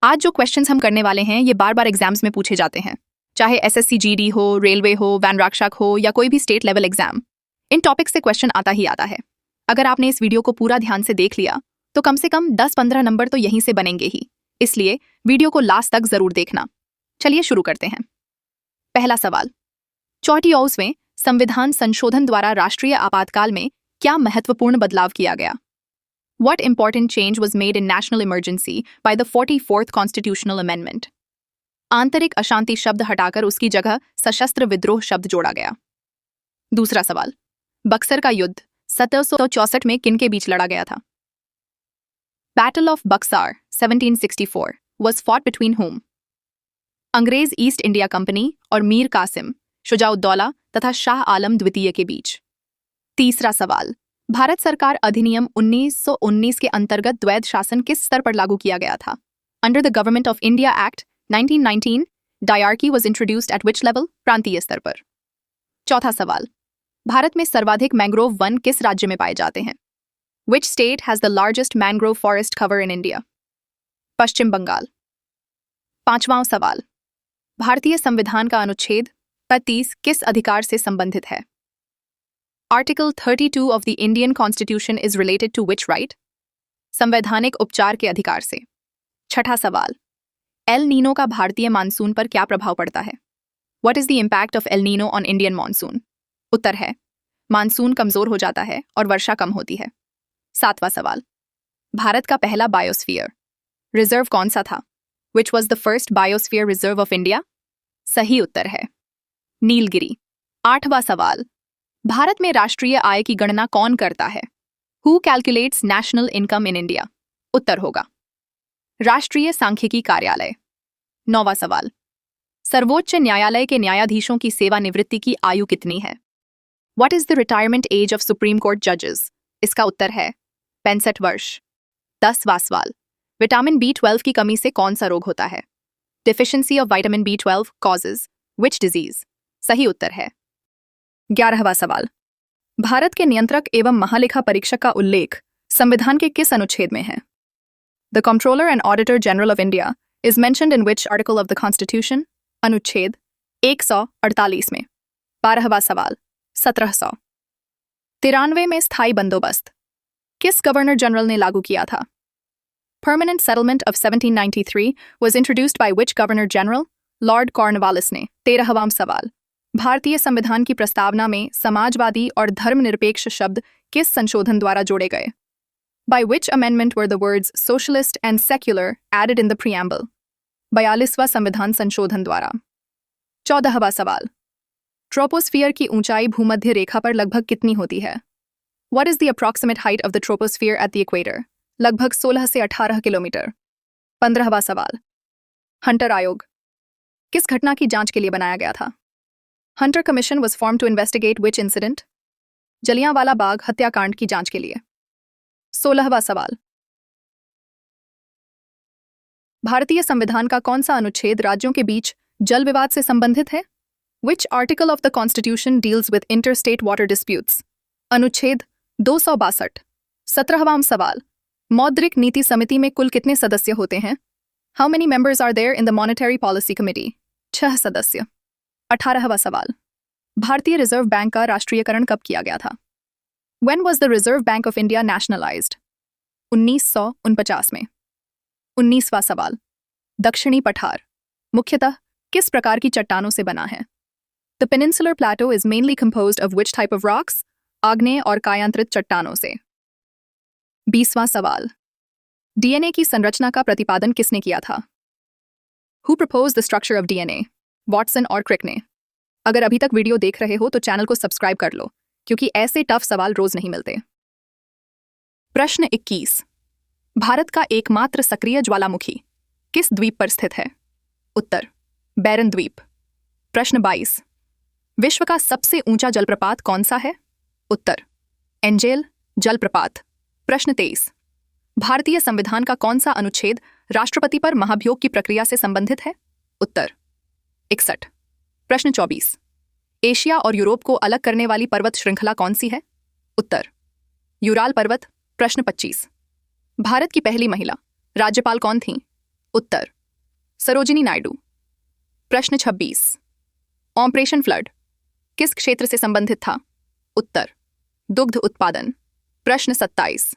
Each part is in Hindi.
आज जो क्वेश्चंस हम करने वाले हैं ये बार बार एग्जाम्स में पूछे जाते हैं, चाहे एसएससी जीडी हो, रेलवे हो, वैन रक्षक हो या कोई भी स्टेट लेवल एग्जाम। इन टॉपिक से क्वेश्चन आता ही आता है। अगर आपने इस वीडियो को पूरा ध्यान से देख लिया तो कम से कम 10-15 नंबर तो यहीं से बनेंगे ही, इसलिए वीडियो को लास्ट तक जरूर देखना। चलिए शुरू करते हैं। पहला सवाल, 44वें संविधान संशोधन द्वारा राष्ट्रीय आपातकाल में क्या महत्वपूर्ण बदलाव किया गया? What important change was made in national emergency by the 44th constitutional amendment? आंतरिक अशांति शब्द हटाकर उसकी जगह सशस्त्र विद्रोह शब्द जोड़ा गया। दूसरा सवाल, बक्सर का युद्ध 1764 में किन के बीच लड़ा गया था? Battle of Buxar 1764 was fought between whom? अंग्रेज ईस्ट इंडिया कंपनी और मीर कासिम, शुजाउद्दौला तथा शाह आलम द्वितीय के बीच। तीसरा सवाल, भारत सरकार अधिनियम 1919 के अंतर्गत द्वैध शासन किस स्तर पर लागू किया गया था? Under the government of India act 1919, dyarchy was introduced eight which level? प्रांतीय स्तर पर। चौथा सवाल, भारत में सर्वाधिक मैंग्रोव वन किस राज्य में पाए जाते हैं? Which state has the largest mangrove forest cover in India? Paschim Bengal. पांचवां सवाल, भारतीय संविधान का अनुच्छेद 35 किस अधिकार से संबंधित है? Article 32 of the Indian Constitution is related to which right? संवैधानिक उपचार के अधिकार से। छठा सवाल, एल नीनो का भारतीय मानसून पर क्या प्रभाव पड़ता है? What is the impact of El Nino on Indian monsoon? उत्तर है, मानसून कमजोर हो जाता है और वर्षा कम होती है। सातवां सवाल, भारत का पहला बायोस्फीयर रिजर्व कौन सा था? Which was the first biosphere reserve of India? सही उत्तर है, नीलगिरी। आठवां सवाल, भारत में राष्ट्रीय आय की गणना कौन करता है? Who calculates national income in India? उत्तर होगा, राष्ट्रीय सांख्यिकी कार्यालय। नौवां सवाल, सर्वोच्च न्यायालय के न्यायाधीशों की सेवानिवृत्ति की आयु कितनी है? What is the retirement age of Supreme Court judges? इसका उत्तर है 65 वर्ष। 10वां सवाल, विटामिन B12 की कमी से कौन सा रोग होता है? Deficiency of vitamin B12 causes which disease? सही उत्तर है 11वां सवाल, भारत के नियंत्रक एवं महालेखा परीक्षक का उल्लेख संविधान के किस अनुच्छेद में है? The controller and auditor general of India is mentioned in which article of the constitution? अनुच्छेद 148 में। 12वां सवाल, 1700। 93 में स्थायी बंदोबस्त किस गवर्नर जनरल ने लागू किया था? Permanent settlement of 1793 was introduced by which governor general? Lord Cornwallis ने। 13वां सवाल, भारतीय संविधान की प्रस्तावना में समाजवादी और धर्मनिरपेक्ष शब्द किस संशोधन द्वारा जोड़े गए? By which amendment were the words socialist and secular added in the preamble? 42वां संविधान संशोधन द्वारा। 14वां सवाल, ट्रोपोस्फियर की ऊंचाई भूमध्य रेखा पर लगभग कितनी होती है? What is the approximate height of the troposphere at the equator? लगभग 16 से 18 किलोमीटर। 15वां सवाल, हंटर आयोग किस घटना की जांच के लिए बनाया गया था? Hunter commission was formed to investigate which incident? Jallianwala Bagh हत्याकांड की जांच के लिए। 16वां सवाल, भारतीय संविधान का कौन सा अनुच्छेद राज्यों के बीच जल विवाद से संबंधित है? Which article of the Constitution deals with interstate water disputes? अनुच्छेद 262। 17वां सवाल, मौद्रिक नीति समिति में कुल कितने सदस्य होते हैं? How many members are there in the Monetary Policy Committee? 6 सदस्य। 18वां सवाल, भारतीय रिजर्व बैंक का राष्ट्रीयकरण कब किया गया था? When was the Reserve Bank of India nationalized? 1949 में। 19वां सवाल, दक्षिणी पठार मुख्यतः किस प्रकार की चट्टानों से बना है? The peninsular plateau is mainly composed of which type of rocks? आग्नेय और कायांतरित चट्टानों से। 20वां सवाल, डीएनए की संरचना का प्रतिपादन किसने किया था? Who proposed the structure of DNA? Watson और क्रिक ने। अगर अभी तक वीडियो देख रहे हो तो चैनल को सब्सक्राइब कर लो, क्योंकि ऐसे टफ सवाल रोज नहीं मिलते। प्रश्न 21, भारत का एकमात्र सक्रिय ज्वालामुखी किस द्वीप पर स्थित है? उत्तर, बैरन द्वीप। प्रश्न 22, विश्व का सबसे ऊंचा जलप्रपात कौन सा है? उत्तर, एंजेल जलप्रपात। प्रश्न 23, भारतीय संविधान का कौन सा अनुच्छेद राष्ट्रपति पर महाभियोग की प्रक्रिया से संबंधित है? उत्तर, 61। प्रश्न 24, एशिया और यूरोप को अलग करने वाली पर्वत श्रृंखला कौन सी है? उत्तर, यूराल पर्वत। प्रश्न 25, भारत की पहली महिला राज्यपाल कौन थीं? उत्तर सरोजिनी नायडू। प्रश्न 26, ऑपरेशन फ्लड किस क्षेत्र से संबंधित था? उत्तर दुग्ध उत्पादन। प्रश्न 27,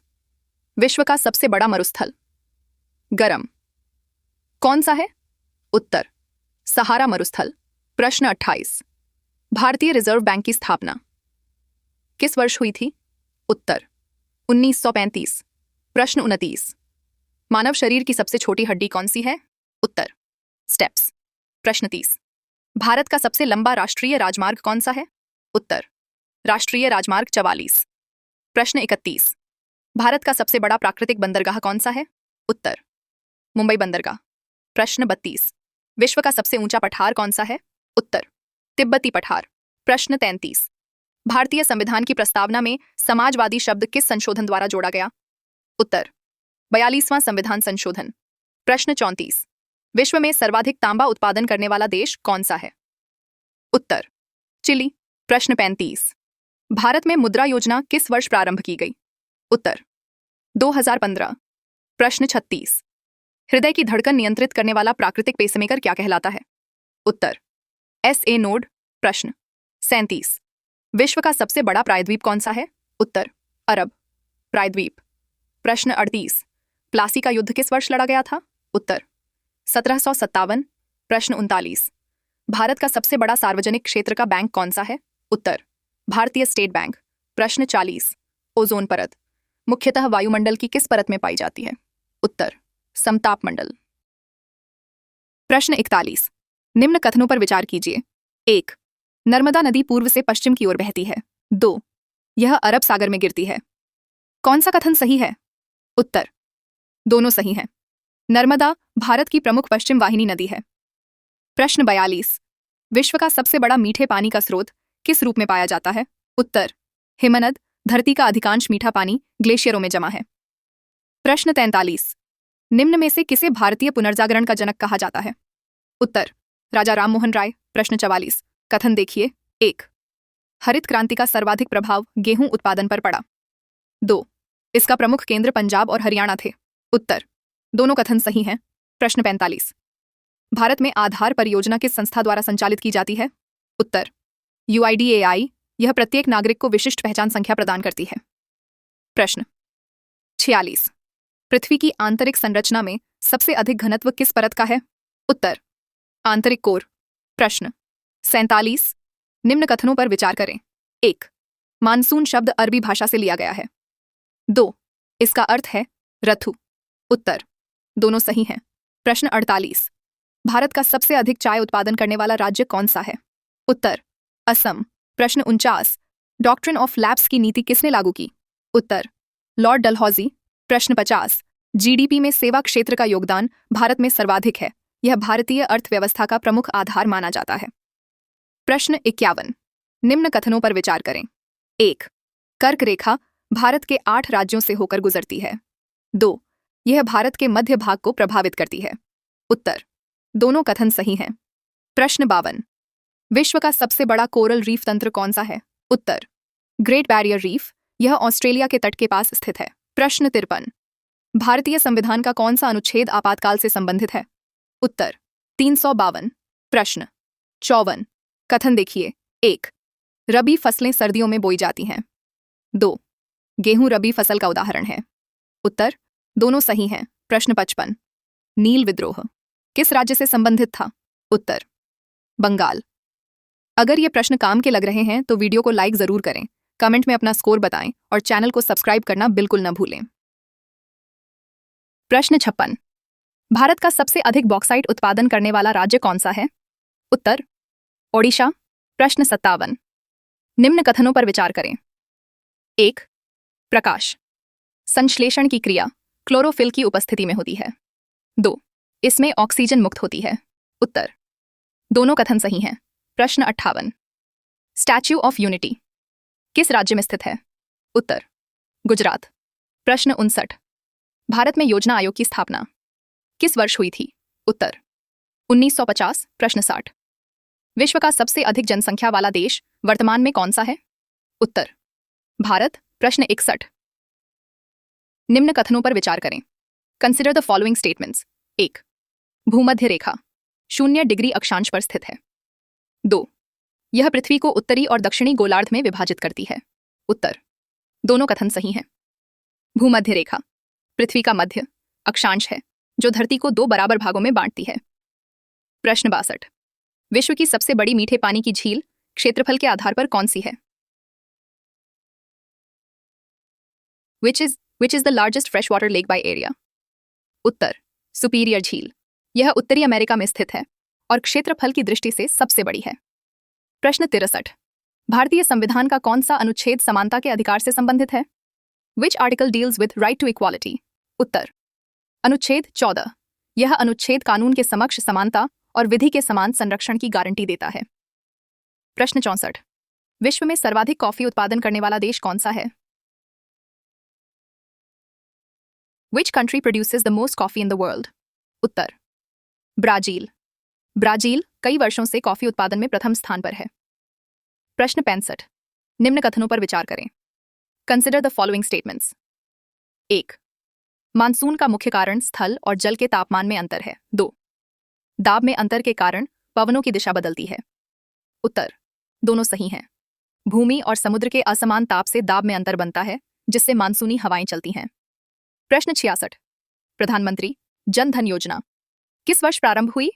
विश्व का सबसे बड़ा मरुस्थल गरम कौन सा है? उत्तर सहारा मरुस्थल। प्रश्न 28, भारतीय रिजर्व बैंक की स्थापना किस वर्ष हुई थी? उत्तर 1935। प्रश्न 29, मानव शरीर की सबसे छोटी हड्डी कौन सी है? उत्तर स्टेप्स। प्रश्न 30, भारत का सबसे लंबा राष्ट्रीय राजमार्ग कौन सा है? उत्तर राष्ट्रीय राजमार्ग 44। प्रश्न 31, भारत का सबसे बड़ा प्राकृतिक बंदरगाह कौन सा है? उत्तर मुंबई बंदरगाह। प्रश्न 32, विश्व का सबसे ऊंचा पठार कौन सा है? उत्तर तिब्बती पठार। प्रश्न 33, भारतीय संविधान की प्रस्तावना में समाजवादी शब्द किस संशोधन द्वारा जोड़ा गया? उत्तर 42वां संविधान संशोधन। प्रश्न 34, विश्व में सर्वाधिक तांबा उत्पादन करने वाला देश कौन सा है? उत्तर चिली। प्रश्न 35, भारत में मुद्रा योजना किस वर्ष प्रारंभ की गई? उत्तर 2015। प्रश्न 36, हृदय की धड़कन नियंत्रित करने वाला प्राकृतिक पेसमेकर क्या कहलाता है? उत्तर SA नोड। प्रश्न 37, विश्व का सबसे बड़ा प्रायद्वीप कौन सा है? उत्तर अरब प्रायद्वीप। प्रश्न 38, प्लासी का युद्ध किस वर्ष लड़ा गया था? उत्तर 1757। प्रश्न 39, भारत का सबसे बड़ा सार्वजनिक क्षेत्र का बैंक कौन सा है? उत्तर भारतीय स्टेट बैंक। प्रश्न 40, ओजोन परत मुख्यतः वायुमंडल की किस परत में पाई जाती है? उत्तर समताप मंडल। प्रश्न 41, निम्न कथनों पर विचार कीजिए। 1, नर्मदा नदी पूर्व से पश्चिम की ओर बहती है। 2, यह अरब सागर में गिरती है। कौन सा कथन सही है? उत्तर दोनों सही हैं। नर्मदा भारत की प्रमुख पश्चिम वाहिनी नदी है। प्रश्न 42, विश्व का सबसे बड़ा मीठे पानी का स्रोत किस रूप में पाया जाता है? उत्तर हिमनद। धरती का अधिकांश मीठा पानी ग्लेशियरों में जमा है। प्रश्न 43, निम्न में से किसे भारतीय पुनर्जागरण का जनक कहा जाता है? उत्तर राजा राममोहन राय। प्रश्न 44, कथन देखिए। 1, हरित क्रांति का सर्वाधिक प्रभाव गेहूं उत्पादन पर पड़ा। 2, इसका प्रमुख केंद्र पंजाब और हरियाणा थे। उत्तर दोनों कथन सही हैं। प्रश्न 45, भारत में आधार परियोजना किस संस्था द्वारा संचालित की जाती है? उत्तर UIDAI। यह प्रत्येक नागरिक को विशिष्ट पहचान संख्या प्रदान करती है। प्रश्न 46, पृथ्वी की आंतरिक संरचना में सबसे अधिक घनत्व किस परत का है? उत्तर आंतरिक कोर। प्रश्न 47, निम्न कथनों पर विचार करें। 1, मानसून शब्द अरबी भाषा से लिया गया है। 2, इसका अर्थ है रथु। उत्तर दोनों सही हैं। प्रश्न 48, भारत का सबसे अधिक चाय उत्पादन करने वाला राज्य कौन सा है? उत्तर असम। प्रश्न 49, डॉक्ट्रिन ऑफ लैप्स की नीति किसने लागू की? उत्तर लॉर्ड डलहौजी। प्रश्न 50, GDP में सेवा क्षेत्र का योगदान भारत में सर्वाधिक है। यह भारतीय अर्थव्यवस्था का प्रमुख आधार माना जाता है। प्रश्न 51, निम्न कथनों पर विचार करें। 1, कर्क रेखा भारत के 8 राज्यों से होकर गुजरती है। 2, यह भारत के मध्य भाग को प्रभावित करती है। उत्तर दोनों कथन सही हैं। प्रश्न 52, विश्व का सबसे बड़ा कोरल रीफ तंत्र कौन सा है? उत्तर ग्रेट बैरियर रीफ। यह ऑस्ट्रेलिया के तट के पास स्थित है। प्रश्न 53, भारतीय संविधान का कौन सा अनुच्छेद आपातकाल से संबंधित है? उत्तर 352। प्रश्न 54, कथन देखिए। 1, रबी फसलें सर्दियों में बोई जाती हैं। 2, गेहूं रबी फसल का उदाहरण है। उत्तर दोनों सही हैं। प्रश्न 55, नील विद्रोह किस राज्य से संबंधित था? उत्तर बंगाल। अगर ये प्रश्न काम के लग रहे हैं तो वीडियो को लाइक जरूर करें, कमेंट में अपना स्कोर बताएं और चैनल को सब्सक्राइब करना बिल्कुल न भूलें। प्रश्न 56, भारत का सबसे अधिक बॉक्साइट उत्पादन करने वाला राज्य कौन सा है? उत्तर ओडिशा। प्रश्न 57, निम्न कथनों पर विचार करें। 1, प्रकाश संश्लेषण की क्रिया क्लोरोफिल की उपस्थिति में होती है। 2, इसमें ऑक्सीजन मुक्त होती है। उत्तर दोनों कथन सही हैं। प्रश्न 58, स्टैच्यू ऑफ यूनिटी किस राज्य में स्थित है? उत्तर गुजरात। प्रश्न 59, भारत में योजना आयोग की स्थापना किस वर्ष हुई थी? उत्तर 1950। प्रश्न 60, विश्व का सबसे अधिक जनसंख्या वाला देश वर्तमान में कौन सा है? उत्तर भारत। प्रश्न 61, निम्न कथनों पर विचार करें। Consider the following statements. 1, भूमध्य रेखा 0 डिग्री अक्षांश पर स्थित है। 2. यह पृथ्वी को उत्तरी और दक्षिणी गोलार्ध में विभाजित करती है। उत्तर। दोनों कथन सही हैं। भूमध्य रेखा पृथ्वी का मध्य अक्षांश है जो धरती को 2 बराबर भागों में बांटती है। प्रश्न 62। विश्व की सबसे बड़ी मीठे पानी की झील क्षेत्रफल के आधार पर कौन सी है? Which is the largest freshwater lake by area? Uttar. Superior झील। यह उत्तरी अमेरिका में स्थित है और क्षेत्रफल की दृष्टि से सबसे बड़ी है। प्रश्न 63। भारतीय संविधान का कौन सा अनुच्छेद समानता के अधिकार से संबंधित है? Which article deals with right to equality? उत्तर। अनुच्छेद 14। यह अनुच्छेद कानून के समक्ष समानता और विधि के समान संरक्षण की गारंटी देता है। प्रश्न 64। विश्व में सर्वाधिक कॉफी उत्पादन करने वाला देश कौन सा है? Which country produces the most coffee in the world? Uttar. Brazil. Brazil कई वर्षों से कॉफी उत्पादन में प्रथम स्थान पर है। प्रश्न 65। निम्न कथनों पर विचार करें। Consider the following statements. 1. Monsoon का मुख्य कारण स्थल और जल के तापमान में अंतर है। 2. दाब में अंतर के कारण पवनों की दिशा बदलती है। उत्तर। दोनों सही हैं। भूमि और समुद्र के असमान ताप से दाब में अंतर बनता है जिससे मानसूनी हवाएं चलती हैं। प्रश्न 66। प्रधानमंत्री जन धन योजना किस वर्ष प्रारंभ हुई?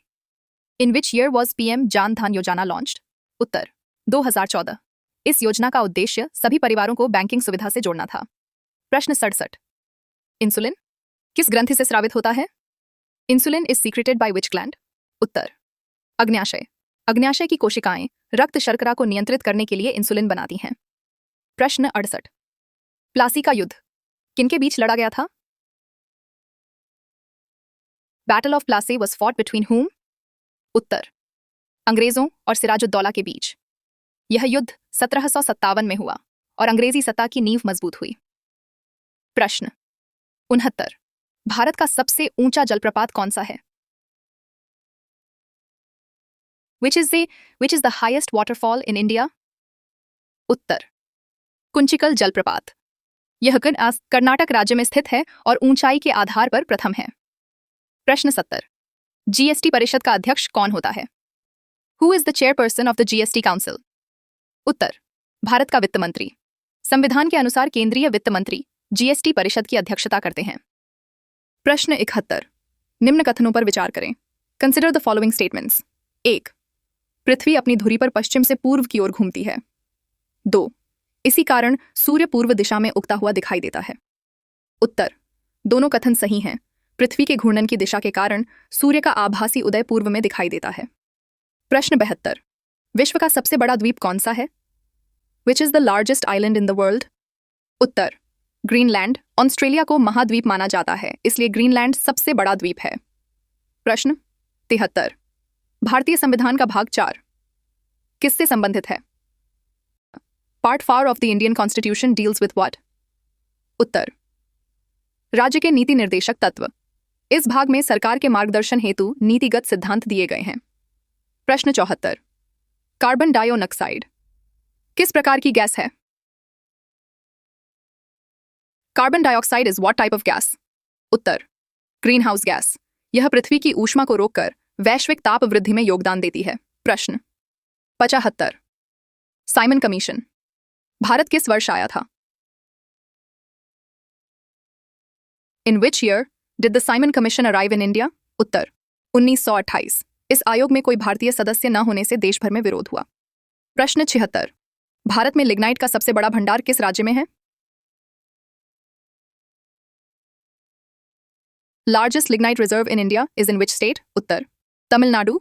इन which year was PM Jan Dhan योजना लॉन्च्ड? उत्तर। 2014। इस योजना का उद्देश्य सभी परिवारों को बैंकिंग सुविधा से जोड़ना था। प्रश्न 67। इंसुलिन किस ग्रंथि से स्रावित होता है? Insulin is secreted by which gland? उत्तर। अग्न्याशय। अग्न्याशय की कोशिकाएं रक्त शर्करा को नियंत्रित करने के लिए इंसुलिन बनाती हैं। प्रश्न 68। प्लासी का युद्ध किनके बीच लड़ा गया था? Battle of Plassey was fought between whom? उत्तर। अंग्रेजों और सिराजुद्दौला के बीच। यह युद्ध 1757 में हुआ और अंग्रेजी सत्ता की नींव मजबूत हुई। प्रश्न 69। भारत का सबसे ऊंचा जलप्रपात कौन सा है? Which is the highest waterfall in India? उत्तर। कुंचिकल जलप्रपात। यह कर्नाटक राज्य में स्थित है और ऊंचाई के आधार पर प्रथम है। प्रश्न 70। जीएसटी परिषद का अध्यक्ष कौन होता है? Who is the chairperson of the GST Council? उत्तर। भारत का वित्त मंत्री। संविधान के अनुसार केंद्रीय वित्त मंत्री जीएसटी परिषद की अध्यक्षता करते हैं। प्रश्न 71। निम्न कथनों पर विचार करें। Consider the following statements. 1. पृथ्वी अपनी धुरी पर पश्चिम से पूर्व की ओर घूमती है। 2. इसी कारण सूर्य पूर्व दिशा में उगता हुआ दिखाई देता है। उत्तर। दोनों कथन सही हैं। पृथ्वी के घूर्णन की दिशा के कारण सूर्य का आभासी उदय पूर्व में दिखाई देता है। प्रश्न 72। विश्व का सबसे बड़ा द्वीप कौन सा है? Which is the largest island in the world? Uttar. Greenland. Australia को महाद्वीप माना जाता है, इसलिए ग्रीनलैंड सबसे बड़ा द्वीप है। प्रश्न 73। भारतीय संविधान का भाग 4 किससे संबंधित है? Part 4 of the Indian constitution deals with what? उत्तर। राज्य के नीति निर्देशक तत्व। इस भाग में सरकार के मार्गदर्शन हेतु नीतिगत सिद्धांत दिए गए हैं। प्रश्न 74। कार्बन डाइऑक्साइड किस प्रकार की गैस है? Carbon dioxide is what type of gas? Uttar. Green house gas. यह पृथ्वी की ऊष्मा को रोककर वैश्विक ताप वृद्धि में योगदान देती है। प्रश्न 75। साइमन कमीशन भारत किस वर्ष आया था? In which year did the Simon commission arrive in India? उत्तर। 1928। इस आयोग में कोई भारतीय सदस्य न होने से देश भर में विरोध हुआ। प्रश्न 76। भारत में लिग्नाइट का सबसे बड़ा भंडार किस राज्य में है? Largest lignite reserve in India is in which state? उत्तर। तमिलनाडु।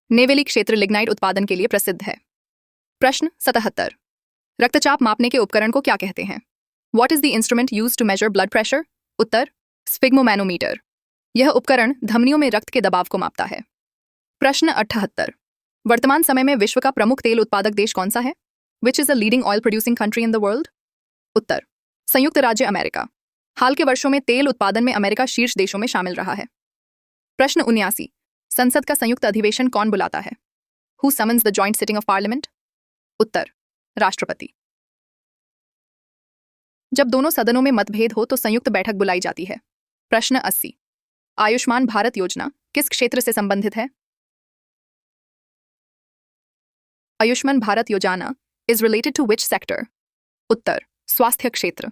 नेवेली क्षेत्र लिग्नाइट उत्पादन के लिए प्रसिद्ध है। प्रश्न 77। रक्तचाप मापने के उपकरण को क्या कहते हैं? What is the instrument used to measure blood pressure? उत्तर। स्फिग्मोमैनोमीटर। यह उपकरण धमनियों में रक्त के दबाव को मापता है। प्रश्न 78। वर्तमान समय में विश्व का प्रमुख तेल उत्पादक देश कौन सा है? Which is a leading oil producing country in the world? उत्तर। संयुक्त राज्य अमेरिका। हाल के वर्षों में तेल उत्पादन में अमेरिका शीर्ष देशों में शामिल रहा है। प्रश्न 79। संसद का संयुक्त अधिवेशन कौन बुलाता है? Who summons the joint sitting of parliament? उत्तर। राष्ट्रपति। जब दोनों सदनों में मतभेद हो तो संयुक्त बैठक बुलाई जाती है। प्रश्न 80। आयुष्मान भारत योजना किस क्षेत्र से संबंधित है? Ayushman Bharat Yojana is related to which sector? उत्तर, स्वास्थ्य क्षेत्र।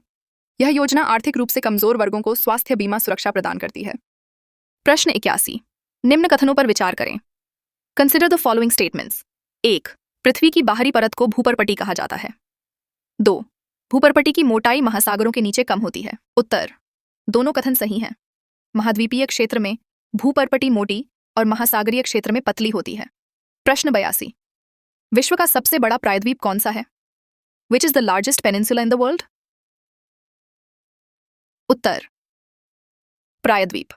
यह योजना आर्थिक रूप से कमजोर वर्गों को स्वास्थ्य बीमा सुरक्षा प्रदान करती है। प्रश्न 81, निम्न कथनों पर विचार करें। Consider the following statements. 1, पृथ्वी की बाहरी परत को भूपर्पटी कहा जाता है। 2, भूपर्पटी की मोटाई महासागरों के नीचे कम होती है। उत्तर, दोनों कथन सही हैं। महाद्वीपीय क्षेत्र में भूपर्पटी मोटी और महासागरीय क्षेत्र में पतली होती है। प्रश्न 82, विश्व का सबसे बड़ा प्रायद्वीप कौन सा है? Which is the largest peninsula in the world? उत्तर, प्रायद्वीप।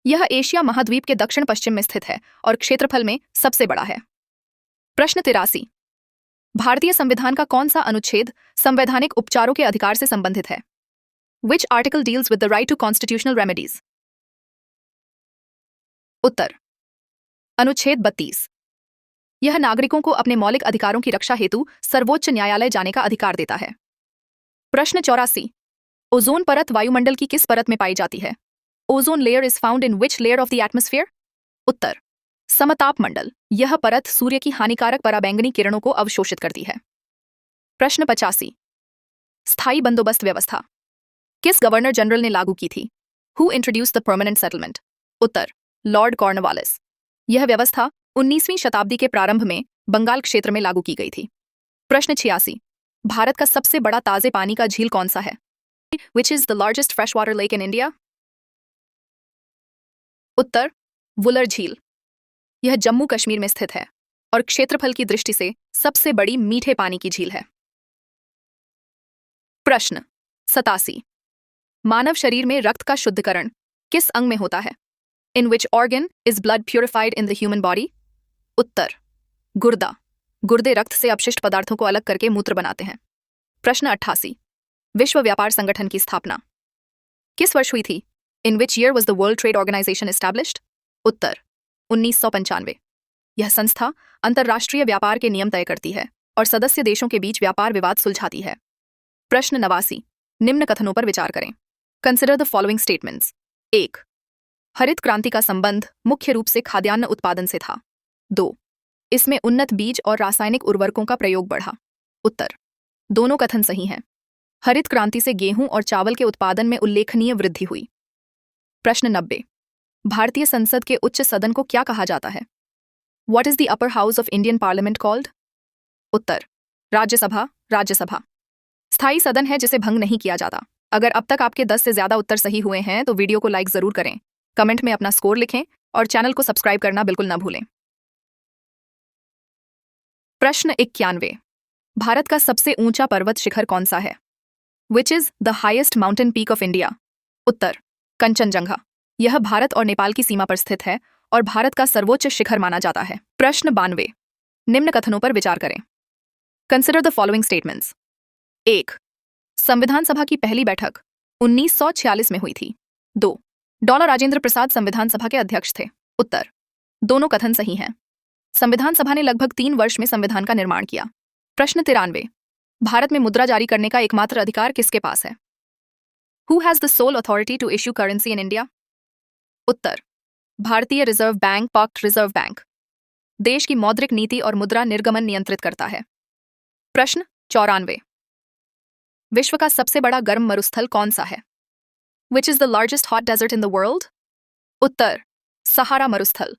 यह एशिया महाद्वीप के दक्षिण पश्चिम में स्थित है और क्षेत्रफल में सबसे बड़ा है। प्रश्न 83, भारतीय संविधान का कौन सा अनुच्छेद संवैधानिक उपचारों के अधिकार से संबंधित है? Which article deals with the right to constitutional remedies? उत्तर, अनुच्छेद 32। यह नागरिकों को अपने मौलिक अधिकारों की रक्षा हेतु सर्वोच्च न्यायालय जाने का अधिकार देता है। प्रश्न 84, ओजोन परत वायुमंडल की किस परत में पाई जाती है? Ozone layer is found in which layer of the atmosphere? उत्तर, समताप मंडल। यह परत सूर्य की हानिकारक पराबैंगनी किरणों को अवशोषित करती है। प्रश्न 85, स्थायी बंदोबस्त व्यवस्था किस गवर्नर जनरल ने लागू की थी? Who introduced the permanent settlement? Uttar, Lord Cornwallis. यह व्यवस्था 19वीं शताब्दी के प्रारंभ में बंगाल क्षेत्र में लागू की गई थी। प्रश्न 86, भारत का सबसे बड़ा ताजे पानी का झील कौन सा है? Which is the largest fresh water lake in India? उत्तर, वुलर झील। यह जम्मू कश्मीर में स्थित है और क्षेत्रफल की दृष्टि से सबसे बड़ी मीठे पानी की झील है। प्रश्न 87, मानव शरीर में रक्त का शुद्धिकरण किस अंग में होता है? In which organ is blood purified in the human body? उत्तर, गुर्दा। गुर्दे रक्त से अपशिष्ट पदार्थों को अलग करके मूत्र बनाते हैं। प्रश्न 88, विश्व व्यापार संगठन की स्थापना किस वर्ष हुई थी? In which year was the world trade organization established? उत्तर, 1995। यह संस्था अंतर्राष्ट्रीय व्यापार के नियम तय करती है और सदस्य देशों के बीच व्यापार विवाद सुलझाती है। प्रश्न 89, निम्न कथनों पर विचार करें। Consider the following statements. 1, हरित क्रांति का संबंध मुख्य रूप से खाद्यान्न उत्पादन से था। 2, इसमें उन्नत बीज और रासायनिक उर्वरकों का प्रयोग बढ़ा। उत्तर, दोनों कथन सही हैं। हरित क्रांति से गेहूं और चावल के उत्पादन में उल्लेखनीय वृद्धि हुई। प्रश्न 90, भारतीय संसद के उच्च सदन को क्या कहा जाता है? What is the upper house of Indian parliament called? उत्तर, राज्यसभा। राज्यसभा स्थायी सदन है जिसे भंग नहीं किया जाता। अगर अब तक आपके 10 से ज्यादा उत्तर सही हुए हैं तो वीडियो को लाइक जरूर करें, कमेंट में अपना स्कोर लिखें और चैनल को सब्सक्राइब करना बिल्कुल ना भूलें। प्रश्न 91, भारत का सबसे ऊंचा पर्वत शिखर कौन सा है? Which is the highest mountain peak of India? उत्तर, कंचनजंगा। यह भारत और नेपाल की सीमा पर स्थित है और भारत का सर्वोच्च शिखर माना जाता है। प्रश्न 92, निम्न कथनों पर विचार करें। Consider the following statements. 1, संविधान सभा की पहली बैठक 1946 में हुई थी। 2, डॉ राजेंद्र प्रसाद संविधान सभा के अध्यक्ष थे। उत्तर, दोनों कथन सही हैं। संविधान सभा ने लगभग 3 वर्ष में संविधान का निर्माण किया। प्रश्न 93, भारत में मुद्रा जारी करने का एकमात्र अधिकार किसके पास है? Who has the sole authority to issue currency in India? उत्तर, भारतीय reserve bank. Pocket reserve bank देश की मौद्रिक नीति और मुद्रा निर्गमन नियंत्रित करता है। प्रश्न 94, विश्व का सबसे बड़ा गर्म मरुस्थल कौन सा है? Which is the largest hot desert in the world? उत्तर, सहारा मरुस्थल।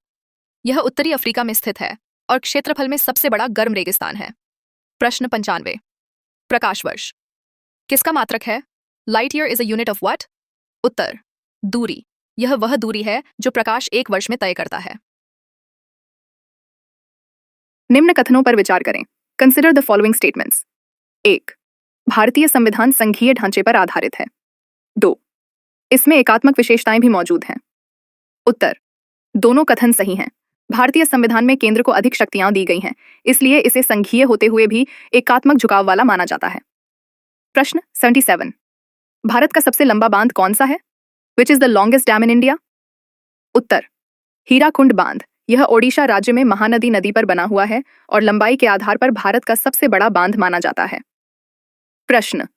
यह उत्तरी अफ्रीका में स्थित है और क्षेत्रफल में सबसे बड़ा गर्म रेगिस्तान है। प्रश्न 95, प्रकाश वर्ष किसका मात्रक है? Light year is a unit of what? उत्तर, दूरी। यह वह दूरी है जो प्रकाश 1 वर्ष में तय करता है। निम्न कथनों पर विचार करें। Consider the following statements. 1, भारतीय संविधान संघीय ढांचे पर आधारित है। 2, इसमें एकात्मक विशेषताएं भी मौजूद हैं। उत्तर, दोनों कथन सही हैं। भारतीय संविधान में केंद्र को अधिक शक्तियां दी गई हैं, इसलिए इसे संघीय होते हुए भी एकात्मक झुकाव वाला माना जाता है। प्रश्न 77, भारत का सबसे लंबा बांध कौन सा है? Which is the longest dam in India? उत्तर, हीराकुंड बांध। यह ओडिशा राज्य में महानदी नदी पर बना हुआ है और लंबाई के आधार पर भारत का सबसे बड़ा बांध माना जाता है। प्रश्न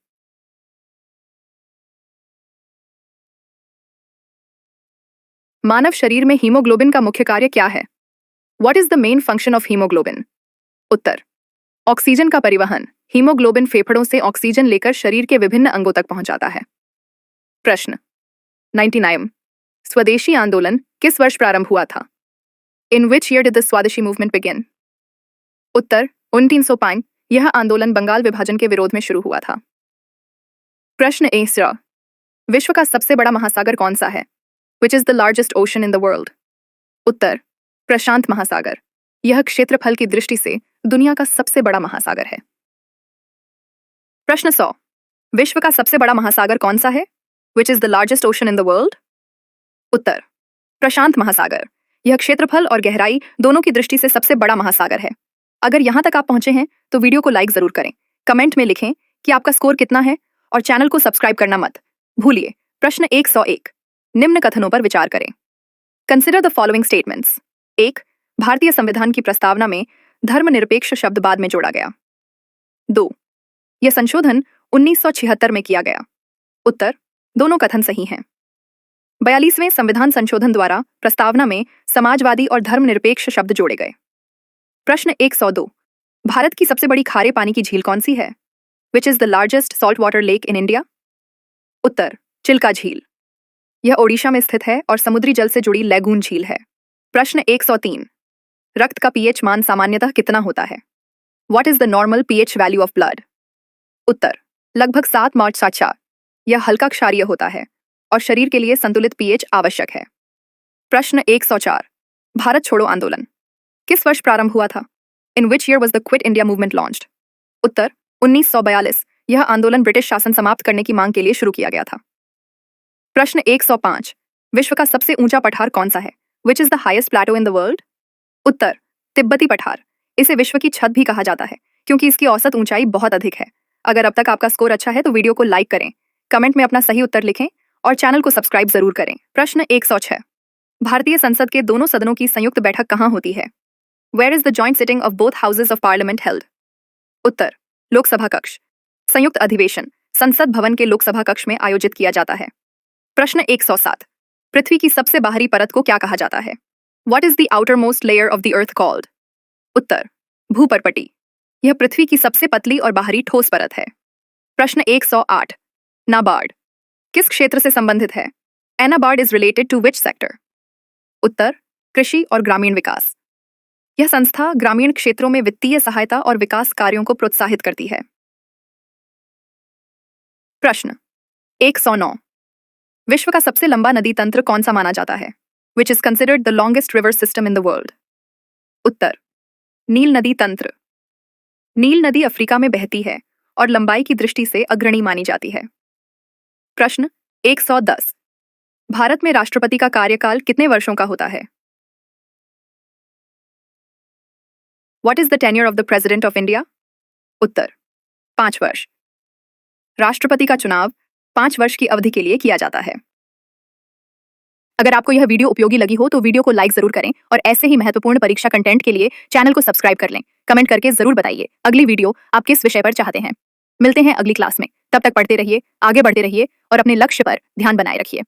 मानव शरीर में हीमोग्लोबिन का मुख्य कार्य क्या है? What is the main function of haemoglobin? Uttar, oxygen का परिवहन। हीमोग्लोबिन फेफड़ों से ऑक्सीजन लेकर शरीर के विभिन्न अंगों तक पहुंचाता है। प्रश्न 99 स्वदेशी आंदोलन किस वर्ष प्रारंभ हुआ था? In which year did the स्वदेशी मूवमेंट बिगिन? उत्तर, 1905। यह आंदोलन बंगाल विभाजन के विरोध में शुरू हुआ था। प्रश्न 11 विश्व का सबसे बड़ा महासागर कौन सा है? Which is the largest ocean in the world? उत्तर, प्रशांत महासागर। यह क्षेत्रफल की दृष्टि से दुनिया का सबसे बड़ा महासागर है। प्रश्न 100 विश्व का सबसे बड़ा महासागर कौन सा है? Which is the largest ocean in the world? उत्तर, प्रशांत महासागर। यह क्षेत्रफल और गहराई दोनों की दृष्टि से सबसे बड़ा महासागर है। अगर यहां तक आप पहुंचे हैं तो वीडियो को लाइक जरूर करें, कमेंट में लिखें कि आपका स्कोर कितना है और चैनल को सब्सक्राइब करना मत भूलिए। प्रश्न 101 निम्न कथनों पर विचार करें। Consider the following statements. 1. भारतीय संविधान की प्रस्तावना में धर्मनिरपेक्ष शब्द बाद में जोड़ा गया। 2. यह संशोधन 1976 में किया गया। उत्तर, दोनों कथन सही हैं। 42वें संविधान संशोधन द्वारा प्रस्तावना में समाजवादी और धर्मनिरपेक्ष शब्द जोड़े गए। प्रश्न 102 भारत की सबसे बड़ी खारे पानी की झील कौन सी है? Which is the largest salt water lake in India? उत्तर, चिल्का झील। यह ओडिशा में स्थित है और समुद्री जल से जुड़ी लैगून झील है। प्रश्न 103 रक्त का पीएच मान सामान्यतः कितना होता है? What is the normal pH value of blood? उत्तर, लगभग 7.4। यह हल्का क्षारीय होता है और शरीर के लिए संतुलित पीएच आवश्यक है। प्रश्न 104 भारत छोड़ो आंदोलन किस वर्ष प्रारंभ हुआ था? In which year was the quit India movement launched? उत्तर, 1942। यह आंदोलन ब्रिटिश शासन समाप्त करने की मांग के लिए शुरू किया गया था। प्रश्न 105 विश्व का सबसे ऊंचा पठार कौन सा है? Which is the highest plateau in the world? उत्तर, तिब्बती पठार। इसे विश्व की छत भी कहा जाता है क्योंकि इसकी औसत ऊंचाई बहुत अधिक है। अगर अब तक आपका स्कोर अच्छा है तो वीडियो को लाइक करें, कमेंट में अपना सही उत्तर लिखें और चैनल को सब्सक्राइब जरूर करें। प्रश्न 106 भारतीय संसद के दोनों सदनों की संयुक्त बैठक कहाँ होती है? Where is the joint sitting of both houses of parliament held? उत्तर, लोकसभा कक्ष। संयुक्त अधिवेशन संसद भवन के लोकसभा कक्ष में आयोजित किया जाता है। प्रश्न 107 पृथ्वी की सबसे बाहरी परत को क्या कहा जाता है? What is the outer most layer of the earth called? उत्तर, भूपर्पटी। यह पृथ्वी की सबसे पतली और बाहरी ठोस परत है। प्रश्न 108 नाबार्ड किस क्षेत्र से संबंधित है? NABARD is related to which sector? उत्तर, कृषि और ग्रामीण विकास। यह संस्था ग्रामीण क्षेत्रों में वित्तीय सहायता और विकास कार्यों को प्रोत्साहित करती है। प्रश्न 109 विश्व का सबसे लंबा नदी तंत्र कौन सा माना जाता है? Which is considered the longest river system in the world? उत्तर, नील नदी तंत्र। नील नदी अफ्रीका में बहती है और लंबाई की दृष्टि से अग्रणी मानी जाती है। प्रश्न 110 भारत में राष्ट्रपति का कार्यकाल कितने वर्षों का होता है? What is the tenure of the president of India? उत्तर, 5 वर्ष। राष्ट्रपति का चुनाव 5 वर्ष की अवधि के लिए किया जाता है। अगर आपको यह वीडियो उपयोगी लगी हो तो वीडियो को लाइक जरूर करें और ऐसे ही महत्वपूर्ण परीक्षा कंटेंट के लिए चैनल को सब्सक्राइब कर लें। कमेंट करके जरूर बताइए अगली वीडियो आप किस विषय पर चाहते हैं। मिलते हैं अगली क्लास में, तब तक पढ़ते रहिए, आगे बढ़ते रहिए और अपने लक्ष्य पर ध्यान बनाए रखिए।